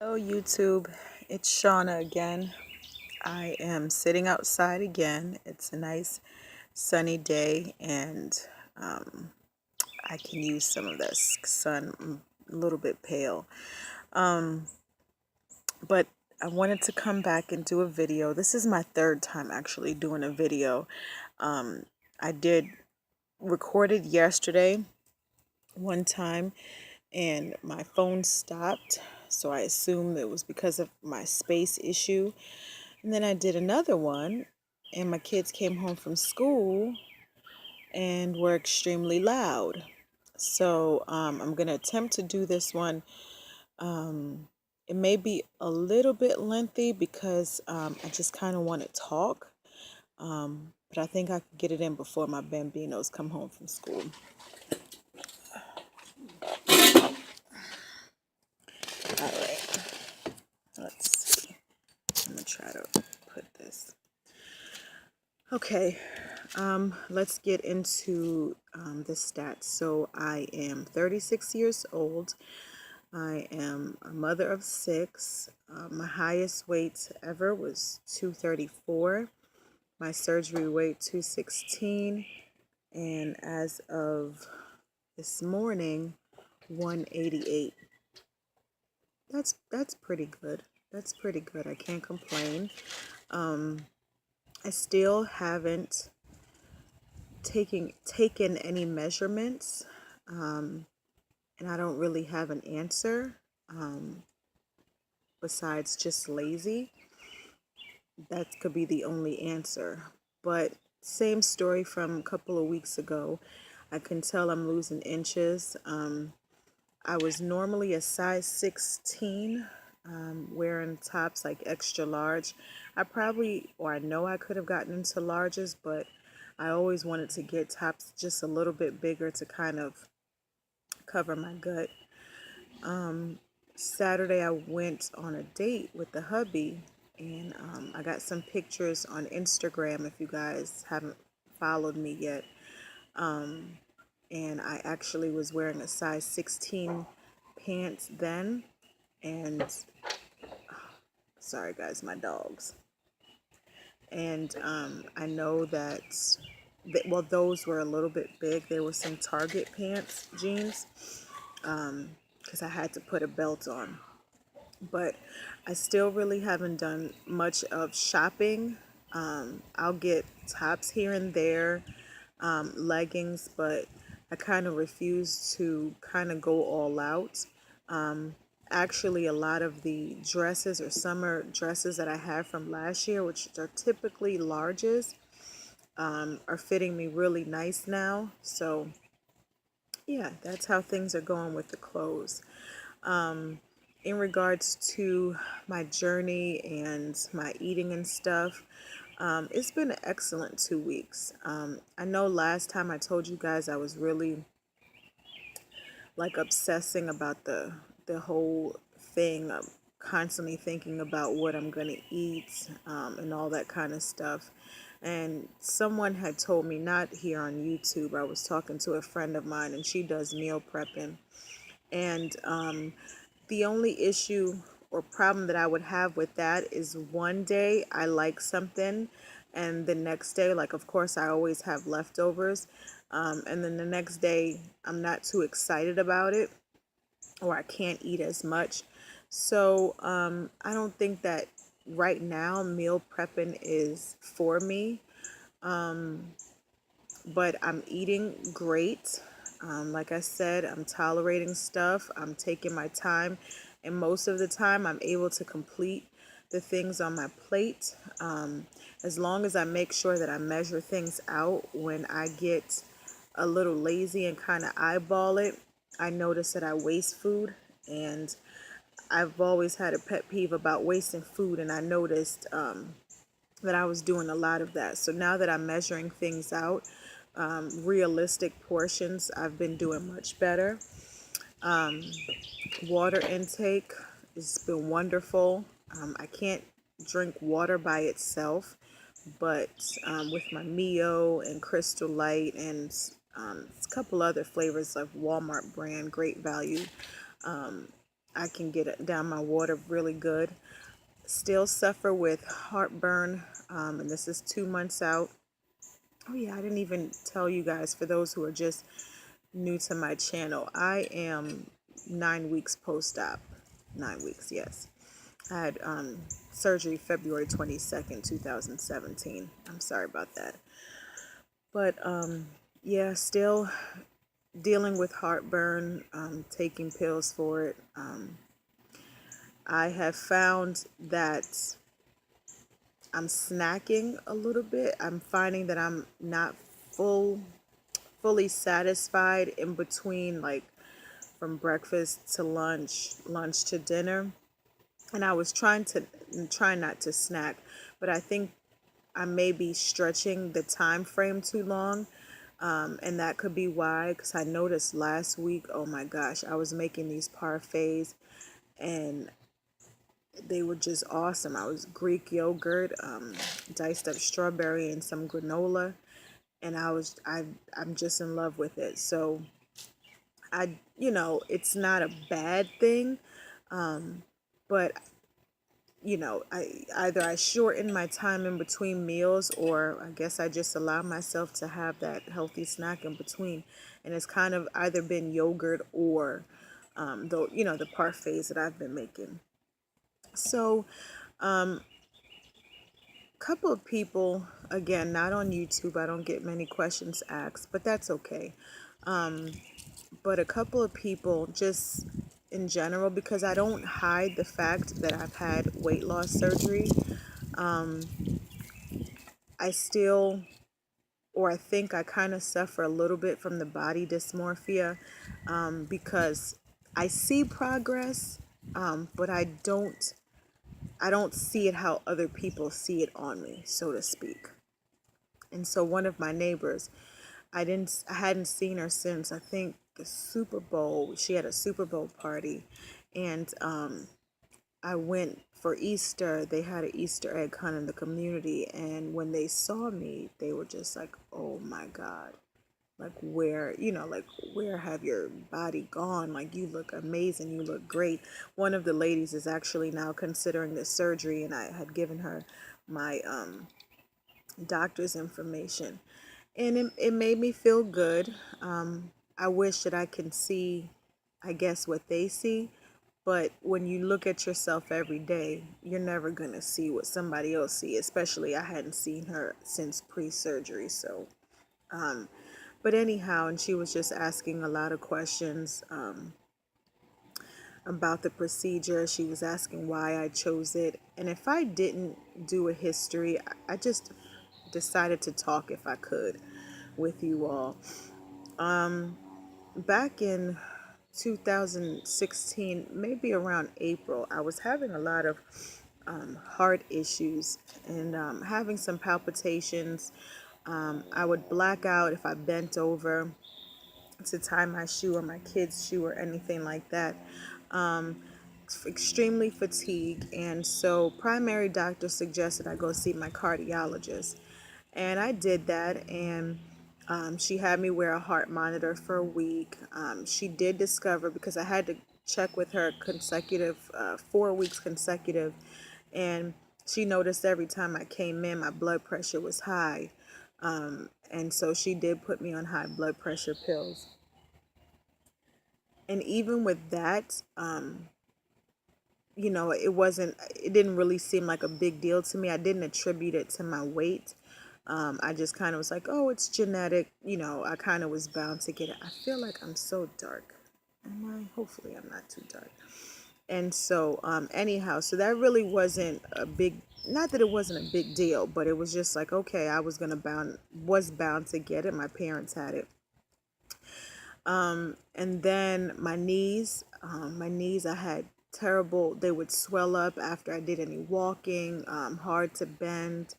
Hello YouTube, it's Shauna again. I am sitting outside again. It's a nice sunny day and I can use some of this sun. I'm a little bit pale. But I wanted to come back and do a video. This is my third time actually doing a video. I did recorded yesterday one time and my phone stopped. So I assumed it was because of my space issue. And then I did another one, and my kids came home from school and were extremely loud. So I'm going to attempt to do this one. It may be a little bit lengthy because I just kind of want to talk. But I think I can get it in before my bambinos come home from school. All right. Let's see. I'm going to try to put this. Okay, let's get into the stats. So I am 36 years old. I am a mother of 6. My highest weight ever was 234. My surgery weight 216. And as of this morning, 188. That's pretty good. That's pretty good. I can't complain. I still haven't taken any measurements, and I don't really have an answer besides just lazy. That could be the only answer. But same story from a couple of weeks ago. I can tell I'm losing inches. I was normally a size 16, wearing tops like extra large. I know I could have gotten into larges, but I always wanted to get tops just a little bit bigger to kind of cover my gut. Saturday, I went on a date with the hubby, and I got some pictures on Instagram if you guys haven't followed me yet. And I actually was wearing a size 16 pants then, and sorry guys, my dogs. And I know that, well, those were a little bit big. There were some Target pants, jeans, because I had to put a belt on. But I still really haven't done much of shopping. I'll get tops here and there, leggings, but I kind of refuse to kind of go all out. Actually, a lot of the dresses or summer dresses that I have from last year, which are typically larges, are fitting me really nice now. So yeah, that's how things are going with the clothes. In regards to my journey and my eating and stuff, it's been an excellent 2 weeks. I know last time I told you guys I was really like obsessing about the whole thing. I'm constantly thinking about what I'm gonna eat, and all that kind of stuff. And someone had told me, not here on YouTube, I was talking to a friend of mine and she does meal prepping. And the only issue or problem that I would have with that is one day I like something, and the next day, like, of course, I always have leftovers. And then the next day, I'm not too excited about it, or I can't eat as much. So I don't think that right now meal prepping is for me, but I'm eating great. Like I said, I'm tolerating stuff, I'm taking my time, and most of the time, I'm able to complete the things on my plate. As long as I make sure that I measure things out. When I get a little lazy and kind of eyeball it, I notice that I waste food, and I've always had a pet peeve about wasting food, and I noticed that I was doing a lot of that. So now that I'm measuring things out, realistic portions, I've been doing much better. Water intake has been wonderful. I can't drink water by itself, but with my Mio and Crystal Light and a couple other flavors of Walmart brand, Great Value, I can get it down my water really good. Still suffer with heartburn, and this is 2 months out. Oh yeah, I didn't even tell you guys, for those who are just new to my channel, I am 9 weeks post-op. 9 weeks, yes. I had surgery February 22nd, 2017. I'm sorry about that. But yeah, still dealing with heartburn, taking pills for it. I have found that I'm snacking a little bit. I'm finding that I'm not fully satisfied in between, like from breakfast to lunch, lunch to dinner. And I was try not to snack, but I think I may be stretching the time frame too long. And that could be why, because I noticed last week, oh my gosh, I was making these parfaits and they were just awesome. I was Greek yogurt, diced up strawberry and some granola, and I'm just in love with it. So it's not a bad thing, but I shorten my time in between meals, or I guess I just allow myself to have that healthy snack in between, and it's kind of either been yogurt or the parfaits that I've been making. So couple of people, again, not on YouTube, I don't get many questions asked, but that's okay. But a couple of people just in general, because I don't hide the fact that I've had weight loss surgery, I still, or I think I kind of suffer a little bit from the body dysmorphia, because I see progress, but I don't see it how other people see it on me, so to speak. And so one of my neighbors, I hadn't seen her since, I think, the Super Bowl. She had a Super Bowl party, and I went for Easter. They had an Easter egg hunt in the community, and when they saw me, they were just like, "Oh my God. Like where have your body gone? Like, you look amazing, you look great." One of the ladies is actually now considering the surgery, and I had given her my doctor's information, and it made me feel good. I wish that I can see, I guess, what they see, but when you look at yourself every day, you're never gonna see what somebody else see. Especially, I hadn't seen her since pre-surgery, so but anyhow, and she was just asking a lot of questions about the procedure. She was asking why I chose it, and if I didn't do a history, I just decided to talk if I could with you all. Back in 2016, maybe around April, I was having a lot of heart issues and having some palpitations. I would black out if I bent over to tie my shoe or my kid's shoe or anything like that. Extremely fatigued, and so primary doctor suggested I go see my cardiologist, and I did that, and she had me wear a heart monitor for a week. She did discover, because I had to check with her consecutive 4 weeks consecutive, and she noticed every time I came in my blood pressure was high, and so she did put me on high blood pressure pills. And even with that, it didn't really seem like a big deal to me. I didn't attribute it to my weight. I just kind of was like, oh, it's genetic. I kind of was bound to get it. I feel like I'm so dark. Am I? Hopefully I'm not too dark. And so, anyhow, so that really wasn't a big, not that it wasn't a big deal, but it was just like, okay, I was bound to get it. My parents had it. And then my knees, I had terrible, they would swell up after I did any walking, hard to bend.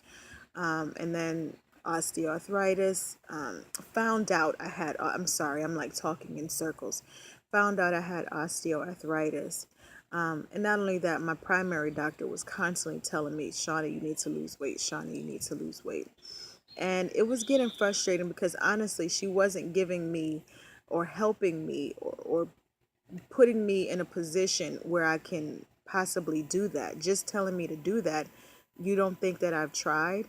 And then osteoarthritis. Found out I had, I'm sorry, I'm like talking in circles. Found out I had osteoarthritis. And not only that, my primary doctor was constantly telling me, "Shauna, you need to lose weight. Shauna, you need to lose weight." And it was getting frustrating because honestly, she wasn't giving me or helping me or putting me in a position where I can possibly do that. Just telling me to do that, you don't think that I've tried.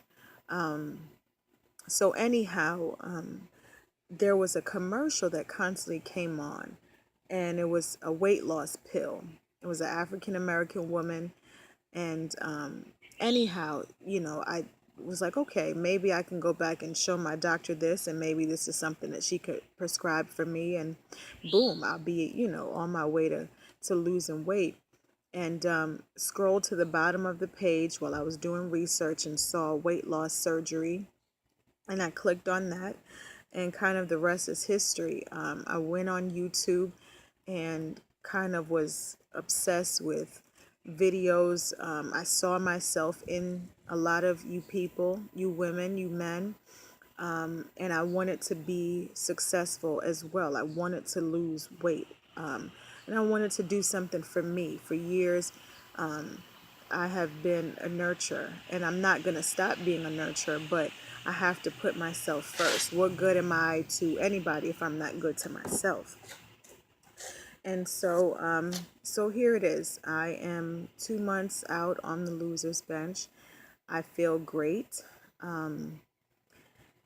So anyhow, there was a commercial that constantly came on, and it was a weight loss pill. It was an African American woman, and anyhow, I was like, okay, maybe I can go back and show my doctor this, and maybe this is something that she could prescribe for me, and boom, I'll be, on my way to losing weight. And scrolled to the bottom of the page while I was doing research and saw weight loss surgery, and I clicked on that, and kind of the rest is history. I went on YouTube and kind of was obsessed with videos. I saw myself in a lot of you people, you women, you men, and I wanted to be successful as well. I wanted to lose weight, and I wanted to do something for me. For years, I have been a nurturer, and I'm not going to stop being a nurturer, but I have to put myself first. What good am I to anybody if I'm not good to myself? And so here it is. I am 2 months out on the loser's bench. I feel great.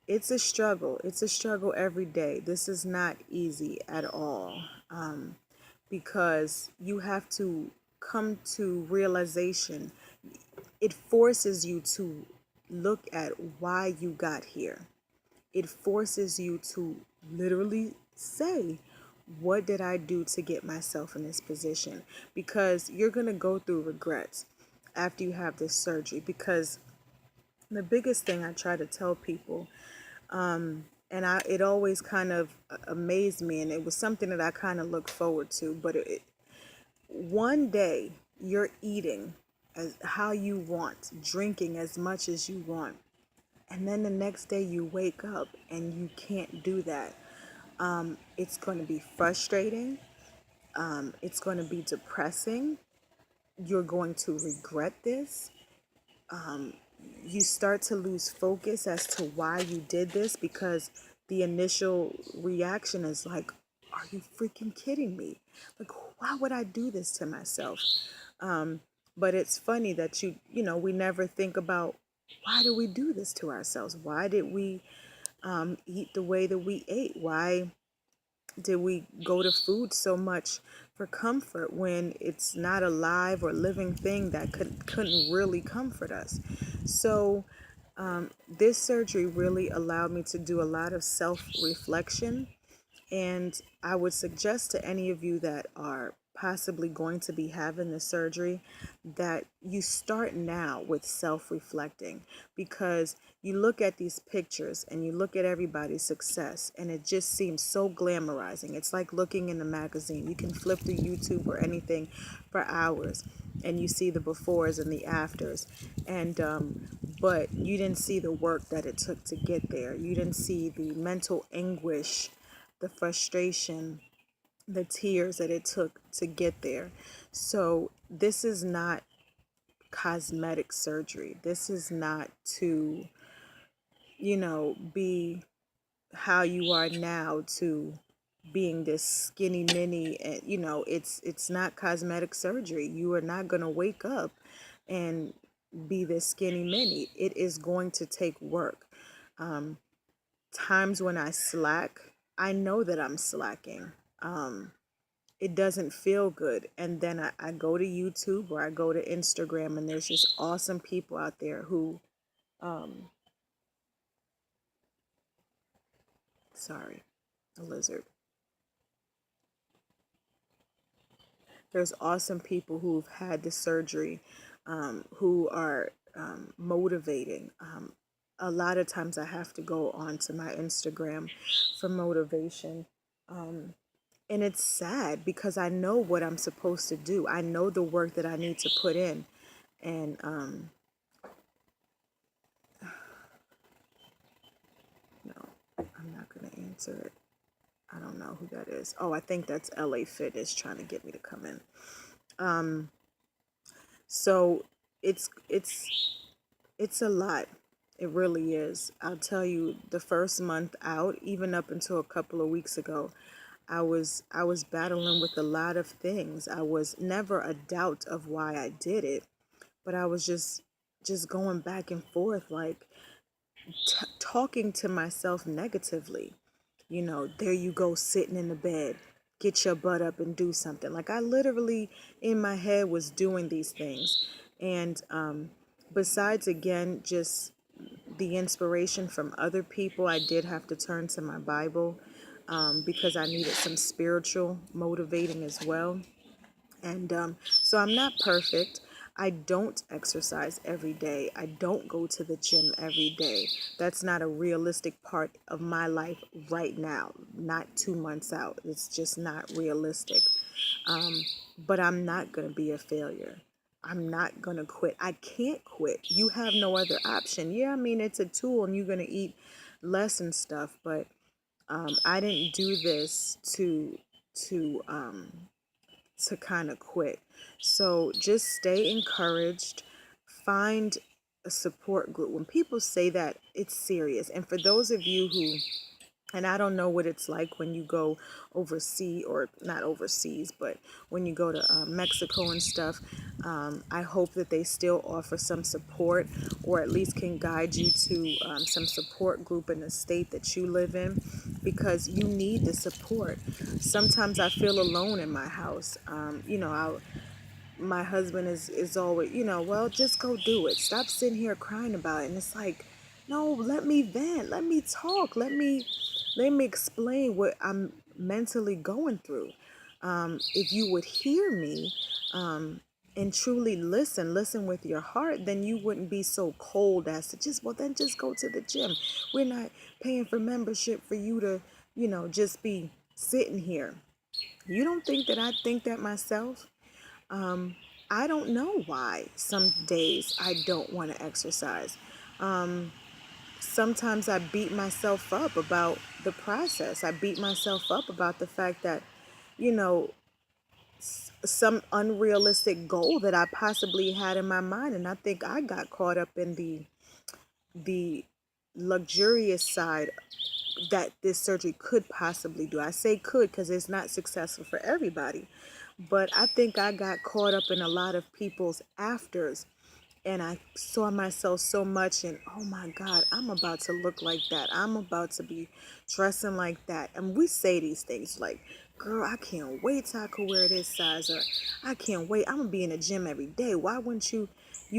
It's a struggle. It's a struggle every day. This is not easy at all, because you have to come to realization. It forces you to look at why you got here. It forces you to literally say, what did I do to get myself in this position? Because you're going to go through regrets after you have this surgery. Because the biggest thing I try to tell people, it always kind of amazed me, and it was something that I kind of looked forward to. But one day you're eating as how you want, drinking as much as you want, and then the next day you wake up and you can't do that. It's going to be frustrating. It's going to be depressing. You're going to regret this. You start to lose focus as to why you did this, because the initial reaction is like, are you freaking kidding me? Like, why would I do this to myself? But it's funny that we never think about, why do we do this to ourselves? Why did we eat the way that we ate? Why did we go to food so much for comfort when it's not a live or living thing that couldn't really comfort us? So this surgery really allowed me to do a lot of self-reflection, and I would suggest to any of you that are possibly going to be having the surgery that you start now with self-reflecting, because you look at these pictures and you look at everybody's success and it just seems so glamorizing. It's like looking in a magazine. You can flip through YouTube or anything for hours and you see the befores and the afters, and but you didn't see the work that it took to get there. You didn't see the mental anguish, the frustration, the tears that it took to get there. So this is not cosmetic surgery. This is not to, be how you are now, to being this skinny mini, and it's not cosmetic surgery. You are not going to wake up and be this skinny mini. It is going to take work. Times when I slack, I know that I'm slacking. It doesn't feel good. And then I go to YouTube or I go to Instagram, and there's just awesome people out there who, sorry, a lizard. There's awesome people who've had the surgery, who are motivating. A lot of times I have to go onto my Instagram for motivation. And it's sad because I know what I'm supposed to do. I know the work that I need to put in. And no, I'm not going to answer it. I don't know who that is. Oh, I think that's LA Fitness trying to get me to come in. So it's a lot. It really is. I'll tell you, the first month out, even up until a couple of weeks ago, I was battling with a lot of things. I was never a doubt of why I did it, but I was just going back and forth, like talking to myself negatively. There you go, sitting in the bed. Get your butt up and do something. Like, I literally in my head was doing these things. And besides, again, just the inspiration from other people, I did have to turn to my Bible, because I needed some spiritual motivating as well. And so I'm not perfect. I don't exercise every day. I don't go to the gym every day. That's not a realistic part of my life right now, not 2 months out. It's just not realistic. Um, but I'm not going to be a failure. I'm not going to quit. I can't quit. You have no other option. Yeah, I mean, it's a tool and you're going to eat less and stuff, but I didn't do this to to kind of quit. So just stay encouraged. Find a support group. When people say that, it's serious. And for those of you who, and I don't know what it's like when you go overseas, or not overseas, but when you go to Mexico and stuff. I hope that they still offer some support, or at least can guide you to some support group in the state that you live in, because you need the support. Sometimes I feel alone in my house. My husband is always, well, just go do it. Stop sitting here crying about it. And it's like, no, let me vent. Let me talk. Let me explain what I'm mentally going through. If you would hear me, and truly listen with your heart, then you wouldn't be so cold as to just, well, then just go to the gym. We're not paying for membership for you to, just be sitting here. You don't think that I think that myself? Um, I don't know why some days I don't want to exercise. Um, Sometimes I beat myself up about the process. I beat myself up about the fact that, you know, some unrealistic goal that I possibly had in my mind, and I think I got caught up in the luxurious side that this surgery could possibly do. I say could because it's not successful for everybody. But I think I got caught up in a lot of people's afters, and I saw myself so much in, oh my God, I'm about to look like that. I'm about to be dressing like that. And we say these things like, girl, I can't wait till I could wear this size, or I can't wait. I'm gonna be in the gym every day. Why wouldn't you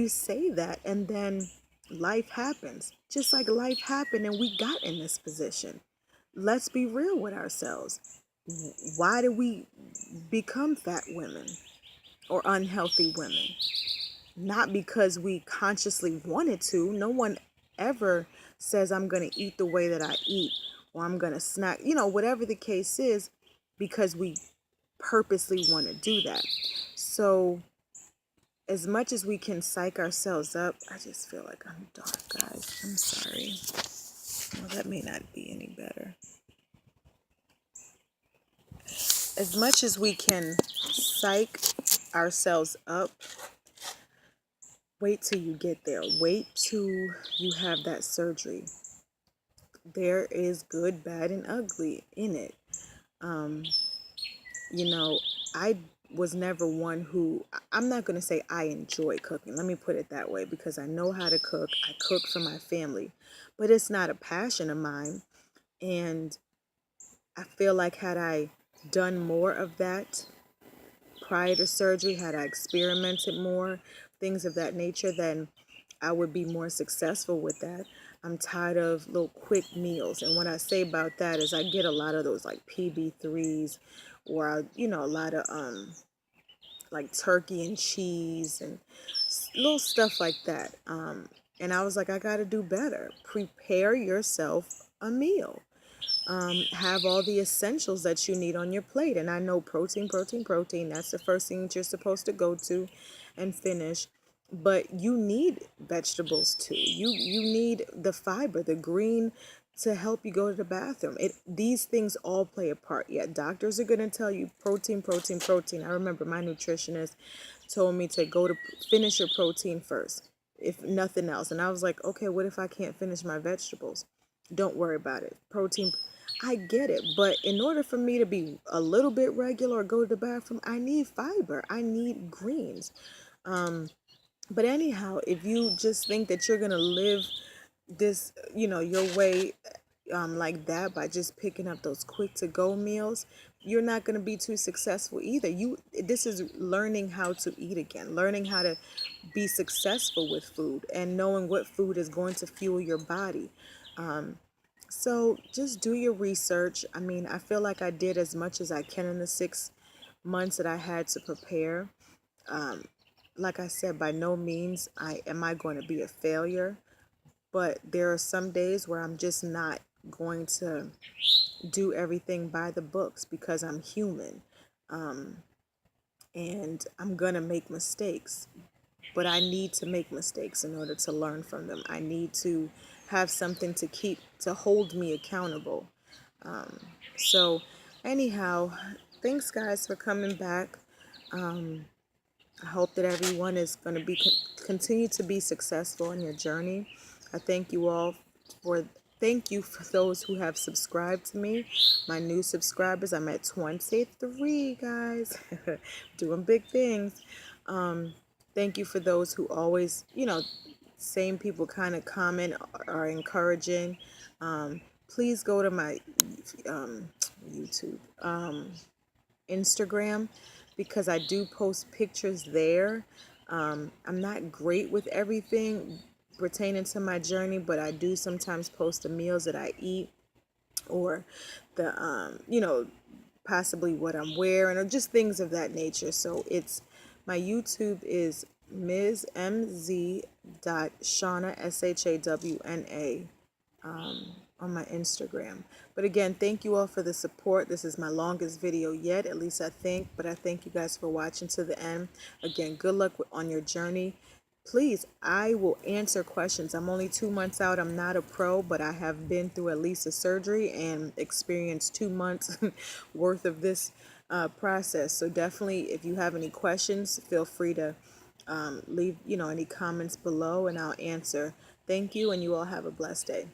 say that? And then life happens. Just like life happened and we got in this position. Let's be real with ourselves. Why do we become fat women or unhealthy women? Not because we consciously wanted to. No one ever says, I'm going to eat the way that I eat, or I'm going to snack, whatever the case is, because we purposely want to do that. So, as much as we can psych ourselves up, I just feel like I'm dark, guys. I'm sorry. Well, that may not be any better. As much as we can psych ourselves up, wait till you get there. Wait till you have that surgery. There is good, bad, and ugly in it. Um, I was never one who, I'm not going to say I enjoy cooking. Let me put it that way, because I know how to cook. I cook for my family, but it's not a passion of mine. And I feel like had I done more of that prior to surgery, had I experimented more, things of that nature, then I would be more successful with that. I'm tired of little quick meals. And what I say about that is I get a lot of those like PB3s, or a lot of like turkey and cheese and little stuff like that. And I was like, I got to do better. Prepare yourself a meal. Have all the essentials that you need on your plate. And I know protein, protein, protein. That's the first thing that you're supposed to go to and finish. But you need vegetables too. You need the fiber, the green, to help you go to the bathroom. These things all play a part. Yeah, doctors are gonna tell you protein, protein, protein. I remember my nutritionist told me to go to finish your protein first, if nothing else. And I was like, okay, what if I can't finish my vegetables? Don't worry about it. Protein. I get it, but in order for me to be a little bit regular or go to the bathroom, I need fiber. I need greens. But anyhow, if you just think that you're gonna live this, your way, like that, by just picking up those quick to go meals, you're not gonna be too successful either. This is learning how to eat again, learning how to be successful with food, and knowing what food is going to fuel your body. So just do your research. I mean, I feel like I did as much as I can in the 6 months that I had to prepare. Like I said, by no means I going to be a failure, but there are some days where I'm just not going to do everything by the books because I'm human, and I'm going to make mistakes. But I need to make mistakes in order to learn from them. I need to have something to hold me accountable. So, anyhow, thanks guys for coming back. I hope that everyone is going to continue to be successful in your journey. I thank you all for thank you for those who have subscribed to me. My new subscribers, I'm at 23 guys, doing big things. Thank you for those who always, same people kind of comment, are encouraging. Please go to my YouTube, Instagram, because I do post pictures there. I'm not great with everything pertaining to my journey, but I do sometimes post the meals that I eat, or the possibly what I'm wearing, or just things of that nature. So it's my YouTube is Ms. MZ Shawna SHAWNA, on my Instagram. But again, thank you all for the support. This is my longest video yet, at least I think. But I thank you guys for watching to the end. Again, good luck on your journey. Please, I will answer questions. I'm only 2 months out. I'm not a pro, but I have been through at least a surgery and experienced 2 months worth of this process. So definitely, if you have any questions, feel free to leave any comments below, and I'll answer. Thank you, and you all have a blessed day.